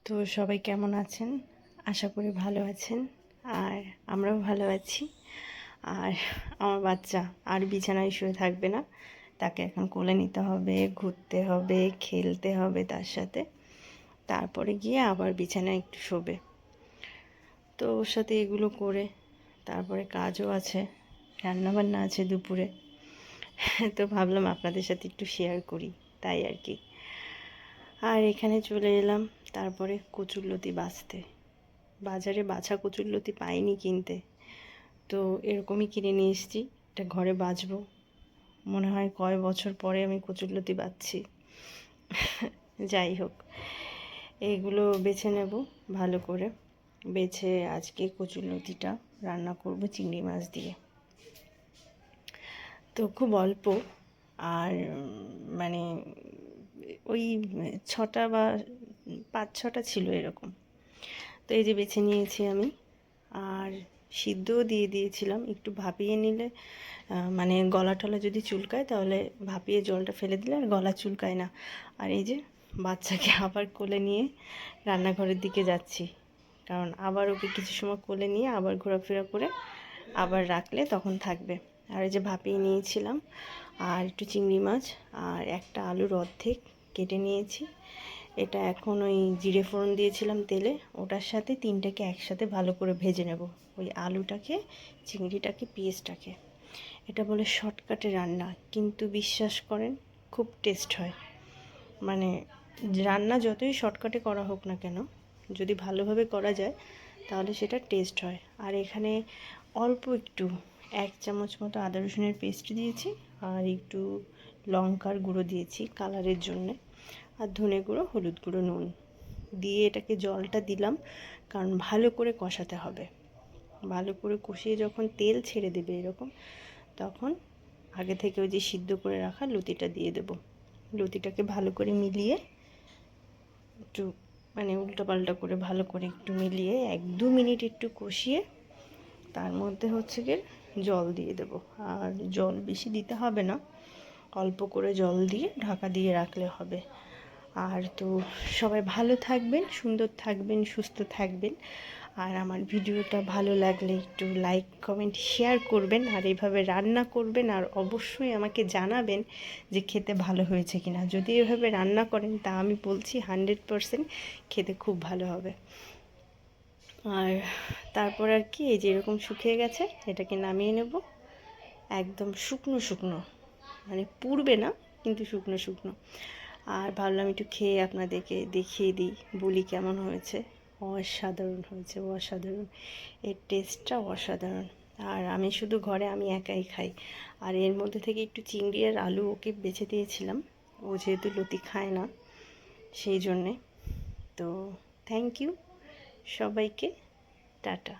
তো সবাই কেমন আছেন? আশা করি ভালো আছেন। আর আমরাও ভালো আছি। আর আমার বাচ্চা আর বিছানায় শুয়ে থাকবে না, তাকে এখন কোলে নিতে হবে, ঘুরতে হবে, খেলতে হবে তার সাথে। তারপরে গিয়ে আবার বিছানায় একটু শোবে। তো ওর সাথে এগুলো করে তারপরে কাজও আছে, রান্নাবান্না আছে দুপুরে। তো ভাবলাম আপনাদের সাথে একটু শেয়ার করি, তাই আর কি। আর এখানে চলে এলাম তারপরে কচুরলতি বাছতে। বাজারে বাছা কচুরলতি পাইনি কিনতে, তো এরকমই কিনে নিয়ে এসেছি। এটা ঘরে বাছবো। মনে হয় কয় বছর পরে আমি কচুরলতি বাছছি। যাই হোক, এইগুলো বেছে নেব ভালো করে। বেছে আজকে কচুরলতিটা রান্না করব চিংড়ি মাছ দিয়ে। তো খুব অল্প, আর মানে ওই 6টা বা 5-6টা ছিল এরকম। তো এই যে বেছে নিয়েছি আমি, আর সিদ্ধও দিয়ে দিয়েছিলাম। একটু ভাপিয়ে নিলে মানে গলা টলা যদি চুলকায় তাহলে ভাপিয়ে জলটা ফেলে দিলে আর গলা চুলকায় না। আর এই যে বাচ্চাকে আবার কোলে নিয়ে রান্নাঘরের দিকে যাচ্ছি, কারণ আবার ওকে কিছু সময় কোলে নিয়ে আবার ঘোরাফেরা করে আবার রাখলে তখন থাকবে। আর এই যে ভাপিয়ে নিয়েছিলাম, আর একটু চিংড়ি মাছ আর একটা আলুর অর্ধেক কেটে নিয়েছি। এটা এখন ওই জিরে ফোড়ন দিয়েছিলাম তেলে, ওটার সাথে তিনটাকে একসাথে ভালো করে ভেজে নেব। ওই আলুটাকে, চিংড়িটাকে, পেঁয়াজটাকে। এটা বলে শর্টকাটে রান্না, কিন্তু বিশ্বাস করেন খুব টেস্ট হয়। মানে রান্না যতই শর্টকাটে করা হোক না কেন, যদি ভালোভাবে করা যায় তাহলে সেটা টেস্ট হয়। আর এখানে অল্প একটু 1 চামচ মতো আদা রসুনের পেস্ট দিয়েছি, আর একটু লঙ্কার গুঁড়ো দিয়েছি কালারের জন্যে, আর ধনে গুঁড়ো, হলুদ গুঁড়ো, নুন দিয়ে এটাকে জলটা দিলাম, কারণ ভালো করে কষাতে হবে। ভালো করে কষিয়ে যখন তেল ছেড়ে দেবে এরকম, তখন আগে থেকে ওই যে সিদ্ধ করে রাখা লতিটা দিয়ে দেব। লতিটাকে ভালো করে মিলিয়ে একটু মানে উল্টোপাল্টা করে ভালো করে একটু মিলিয়ে 1-2 মিনিট একটু কষিয়ে তার মধ্যে হচ্ছে গিয়ে জল দিয়ে দেব। আর জল বেশি দিতে হবে না, অল্প করে জল দিয়ে ঢাকা দিয়ে রাখলে হবে। আর তো সবাই ভালো থাকবেন, সুন্দর থাকবেন, সুস্থ থাকবেন। আর আমার ভিডিওটা ভালো লাগলে একটু লাইক, কমেন্ট, শেয়ার করবেন, আর এইভাবে রান্না করবেন। আর অবশ্যই আমাকে জানাবেন যে খেতে ভালো হয়েছে কিনা। যদি এভাবে রান্না করেন তা আমি বলছি 100% খেতে খুব ভালো হবে। আর তারপর আর কি, এই যে এরকম শুকিয়ে গেছে, এটাকে নামিয়ে নেব। একদম শুকনো শুকনো, মানে পুড়বে না, কিন্তু শুকনো শুকনো। আর ভাবলাম একটু খেয়ে আপনাদেরকে দেখিয়ে দিই, বলি কেমন হয়েছে। অসাধারণ হয়েছে, অসাধারণ। এর টেস্টটা অসাধারণ। আর আমি শুধু ঘরে আমি একাই খাই। আর এর মধ্যে থেকে একটু চিংড়ি আর আলু ওকে বেছে দিয়েছিলাম, ও যেহেতু লতি খায় না সেই জন্যে। তো থ্যাংক ইউ সবাইকে, টাটা।